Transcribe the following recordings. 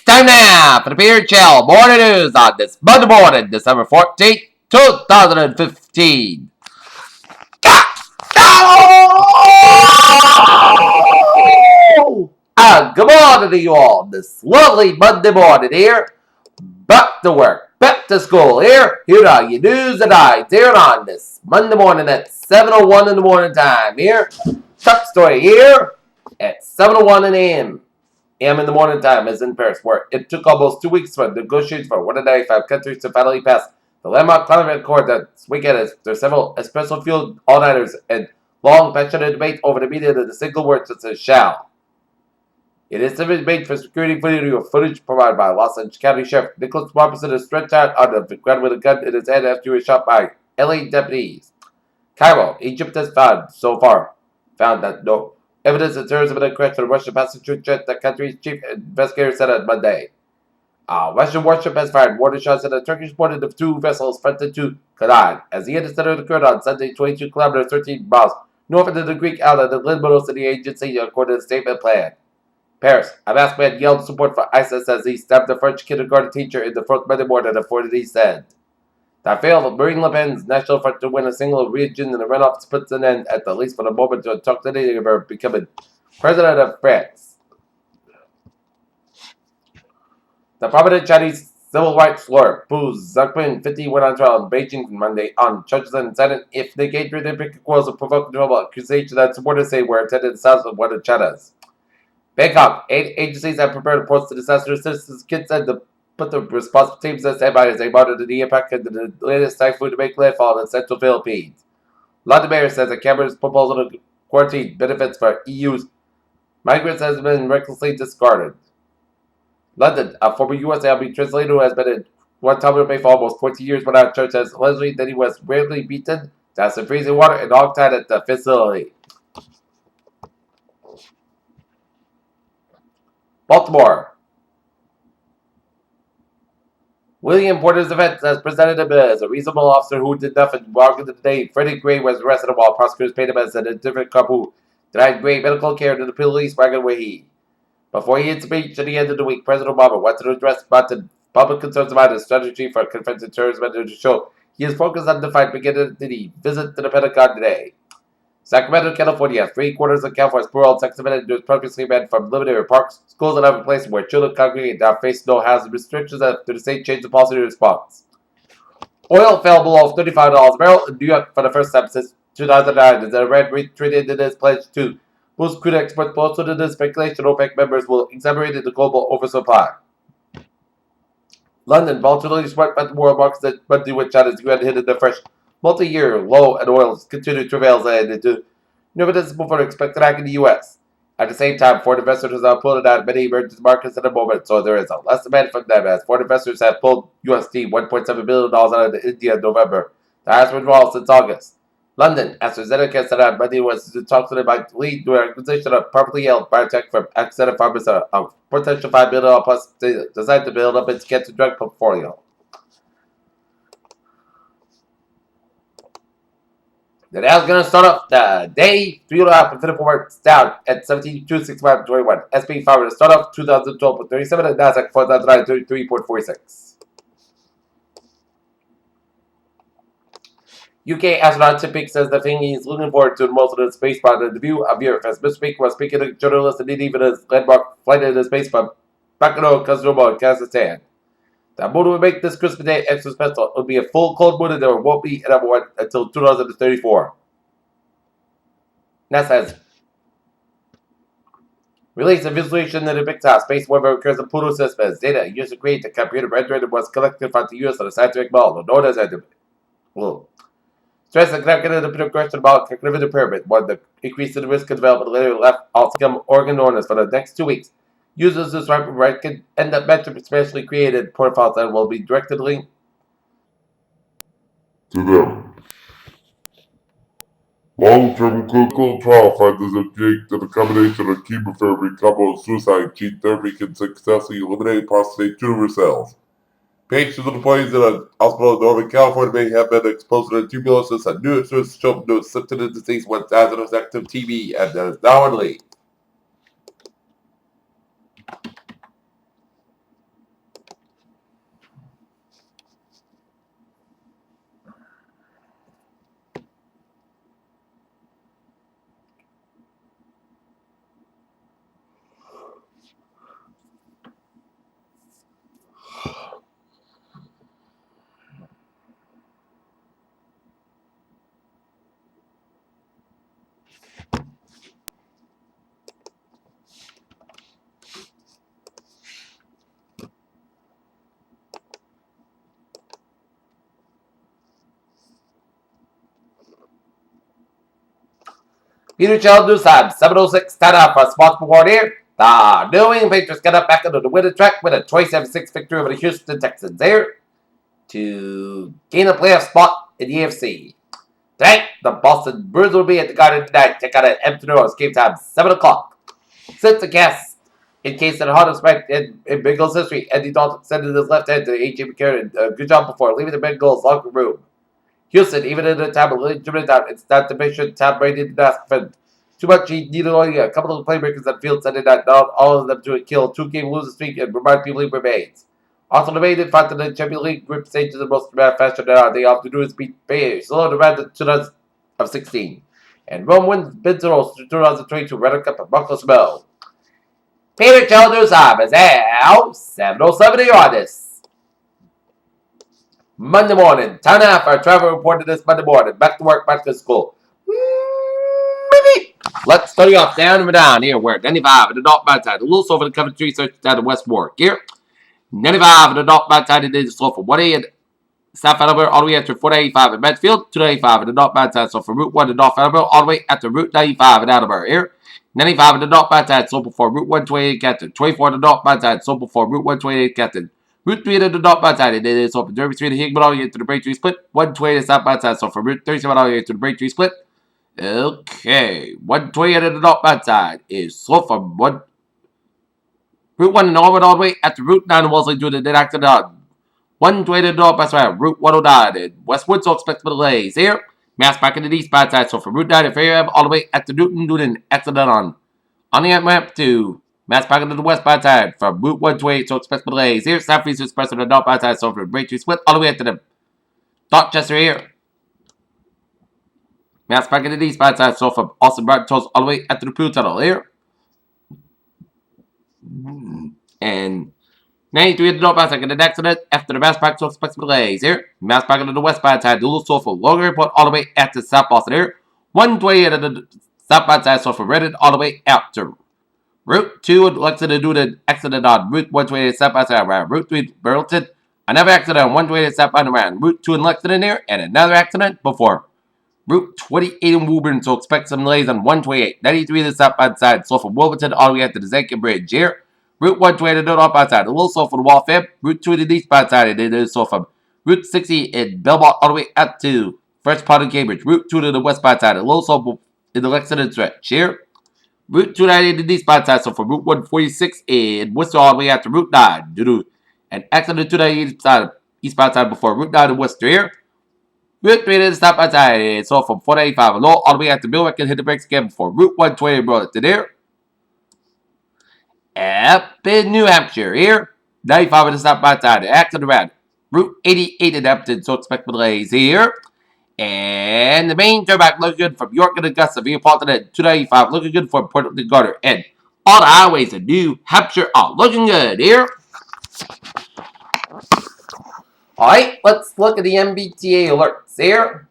Time now for the Beer Chill Morning News on this Monday morning, December 14th, 2015. Good morning to you all this lovely Monday morning here. Back to work, back to school here. Here are your news and eyes here on this Monday morning at 7:01 in the morning time here. Top story here at 7:01 a.m. in the morning time is in Paris, where it took almost 2 weeks for negotiations for 195 countries to finally pass the landmark climate accord this weekend. As there's several espresso fueled all-nighters and long passionate debate over the meaning of the single word that says shall. It is civil debate for security footage provided by Los Angeles County Sheriff Nicholas Robinson is stretched out on the ground with a gun in his head after he was shot by LA deputies. Cairo, Egypt has found that no evidence of terrorism in a crash of the Russian passenger jet, the country's chief investigator said on Monday. A Russian warship has fired warning shots at a Turkish port of two vessels fronted to collide. As the incident occurred on Sunday, 22 kilometers, 13 miles north of the Greek island of Limbo City agency, according to the statement plan. Paris, a masked man yelled support for ISIS as he stabbed a French kindergarten teacher in the first Monday morning, authorities said. That failed Marine Le Pen's National Front to win a single region in the runoff splits an end at the least for the moment to talk to the of becoming president of France. The prominent Chinese civil rights lawyer Pu Zhangpin, 50, went on trial in Beijing Monday on charges in the Senate if they engaged in Olympic quarrels of provoking trouble, accusation that supporters say were attended the south of one of China's. Bangkok, 8 agencies have prepared reports to disaster assistance kits and to put the responsible teams on standby as they monitor the impact of the latest typhoon to make landfall in the central Philippines. London Mayor says that Cameron's proposal to quarantine benefits for EU's migrants has been recklessly discarded. London, a former U.S. Army translator who has been in Guantanamo Bay for almost 40 years without church, says allegedly that he was rarely beaten, down some freezing water, and hogtied at the facility. Baltimore. William Porter's defense has presented him as a reasonable officer who did nothing wrong in the day. Freddie Gray was arrested while prosecutors paid him as a different couple who denied Gray medical care to the police wagon where he. Before he hit speech at the end of the week, President Obama wanted to address public concerns about his strategy for confronting terrorism and to show he is focused on the fight beginning at the visit to the Pentagon today. Sacramento, California, 3/4 of California's poor sex offenders was previously banned from limited parks, schools, and other places where children congregate now face no housing restrictions after the state changed the policy response. Oil fell below $35 a barrel in New York for the first time since 2009 as Iran retreated in its pledge to boost crude exports. Most of the speculation OPEC members will exaggerate the global oversupply. London volatility swept at the world markets that Monday with China's yuan hit the fresh multi-year low and oil's continued travails and into new evidence for expected act in the U.S. At the same time, foreign investors are pulling out many emerging markets at the moment, so there is a less demand from them as foreign investors have pulled USD $1.7 billion out of India in November, the highest withdrawal since August. London, AstraZeneca said on Monday was to talk to them about lead to an acquisition of properly held biotech from Accenture Pharma, a potential $5 billion plus designed to build up its cancer drug portfolio. The Dow's going to start off the day 3.54 marks down at 17,265.21. SP 500 to start off 2012.37 and Nasdaq 4,933.46. UK astronaut Tim Peake says the thing he's looking forward to most of the space project the view of Europe. As Mr. Peake was speaking to journalists and even his landmark flight in the space from Bakano, Kosovo, Kazakhstan. The moon will make this Christmas Day extra special. It will be a full cold moon and there won't be another one until 2034. NASA has released a visualization of the big top space weather occurs in Pluto system as data used to create the computer rendering was collected from the US of the scientific model known as stress and connected to the question about cognitive impairment, one the increase in the risk of development later left outcome organ owners for the next 2 weeks. Users this right can end up metric specially created profiles that will be directly linked to them. Long-term clinical trial findings indicate that a combination of chemotherapy coupled with suicide gene therapy can successfully eliminate prostate tumor cells. Patients with employees in a hospital in Northern California may have been exposed to tuberculosis and new research showed no symptom of disease once as active TB and is now unleashed. Peter Childers have 706 10 for a spot reward here. The New England Patriots get up back into the winning track with a 27-6 victory over the Houston Texans here to gain a playoff spot in the AFC. Tonight, the Boston Bruins will be at the Garden tonight. Check out at Empty Rose. Game time 7 o'clock. Since the guest, in case of the hottest respect in Bengals history, Andy Dalton extended his left hand to A.J. McCarron. Good job before leaving the Bengals locker room. Houston, even in the time of legitimate doubt, it's not to make sure Tom Brady didn't ask for too much. He needed only a couple of playmakers on the field, sending that not all of them to a kill, 2-game losing streak, and remind people he remains. Also, the main in front of the Champions League group stage is the most dramatic fashion now. They have to do is beat Bears, slow around the 2016. And Rome wins Benzeros to 2022 Ryder Cup at Buckle Snow. Peter Childers is out 7:07 on this Monday morning. 10:30 for Trevor reported this Monday morning. Back to work, back to school. Let's start off down and down here. We're 95 at the North Mountain side. A little over the Coventry search down to West Warwick here. 95 at the North Mountain side. It is slow from 1A and South Alabama all the way up to 485 in Medfield. 285 at the North Mountain side. So from Route 1 to North Alabama all the way up to Route 95 in Attleboro here. 95 at the North Mountain side. So before Route 128 Captain. 24 at the North Mountain side. So before Route 128 Captain. Route 3 to the North Mountain side. It is open. Derby Street to Hickman all the way to the Braintree Split. 120 to South Mountain side. So from Route 37 all the way to the Braintree Split. Okay, 120 at the North Mountain side is slow from Route 1 to Norwood all the way at the Route 9 in Wellesley due to the accident. 120 to the North Mountain side, Route 109 in Westwood, so expect some delays here. Mass back in the eastbound side, so from Route 9 to Fairhaven all the way at the Newton due to an accident on the ramp to Mass back into the westbound side from Route 128, so expect some delays here. Southeast Express on the northbound side, so from Braintree Split all the way at the Dorchester here. Mass back into the eastbound side, so from Austin Barton Toast all the way at the Pooh Tunnel here. And 93 at the northbound side, an accident after the Mass back, so expect some delays here. Mass back into the westbound side, Doodle so from Logan Airport all the way at the South Boston here. 120 at the southbound side, so from Reddit all the way out to Route 2 in Lexington due to an accident on Route 128 southbound side around Route 3 Burlington. Another accident on 128 southbound around Route 2 in Lexington here, and another accident before Route 28 in Woburn, so expect some delays on 128. 93 to the southbound side, so from Wilmington all the way up to the Zankin Bridge here. Route 128 to the northbound side, a little slow from the Wall Fib. Route 2 to the eastbound side, and it is so from Route 60 in Belmont all the way up to First Part of Cambridge. Route 2 to the westbound side, a little slow in the Lexington stretch here. Route 290 to the eastbound side, so from Route 146 in Worcester all the way out to Route 9 due to an accident 290 eastbound side before Route 9 in Worcester here. Route 3 to the southbound side, so from 485 low all the way out to Millwright and hit the brakes again before Route 120 brought it to there. Up in New Hampshire here, 95 to the southbound side, accident around Route 88 in Hampton, so expect delays here. And the main turnback looking good from York and Augusta via Fulton and 295 looking good for Port Gardner. And all the highways in New Hampshire are looking good here. Alright, let's look at the MBTA alerts here.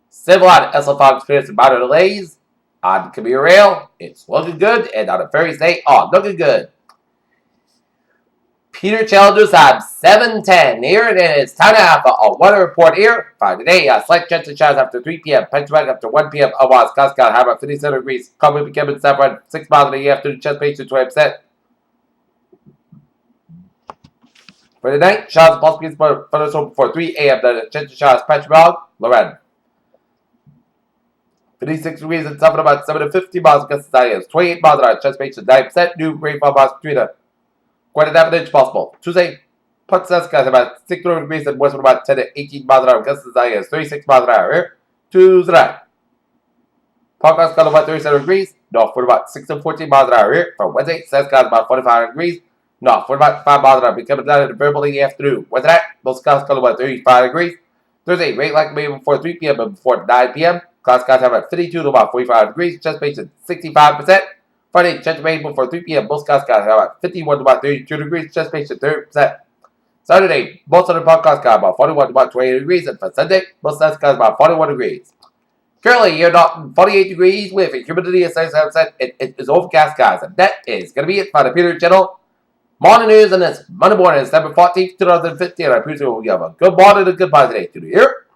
Civil on SL5 experiencing minor delays. On Commuter Rail, it's looking good. And on a ferry state, looking good. Peter Childers have 7:10 here. And it's time to have a weather report here. For today, slight chance of showers after 3 p.m. Pennsylvania after 1 p.m. Otherwise, Costco, high about 57 degrees. Common becoming south around 6 miles in the afternoon. Chest base to 20%. For the night, showers possibly for the before 3 a.m. The chance of showers, Patchburg, Lorraine. 56 degrees and something about 7 to 50 miles against the is 28 miles an hour. Chest base to 9%. New rainfall miles between a quarter and half an inch possible. Tuesday, Port Saskatchewan about 6 degrees and westward about 10 to 18 miles an hour. Against the is 36 miles an hour here. Tuesday night. Port Saskatchewan about 37 degrees. Northward about 6 to 14 miles an hour here. For Wednesday, Saskatchewan about 45 degrees. Northward about 5 miles an hour. Becoming down in the variable in the afternoon. Wednesday night, most Saskatchewan about 35 degrees. Thursday, rain likely before 3 p.m. and before 9 p.m. Clouds skies have at 52 to about 45 degrees. Chest base at 65%. Friday, chance of rain before 3 p.m. Most skies have at 51 to about 32 degrees. Chest base at 30%. Saturday, most southern part skies about 41 to about 28 degrees. And for Sunday, most southern skies about 41 degrees. Currently, you're not 48 degrees with a humidity of 77%. It is overcast, guys. And that is going to be it for the Peter Channel Morning news on this Monday morning, December 14th, 2015. I appreciate you have a good morning and a good bye today. Here.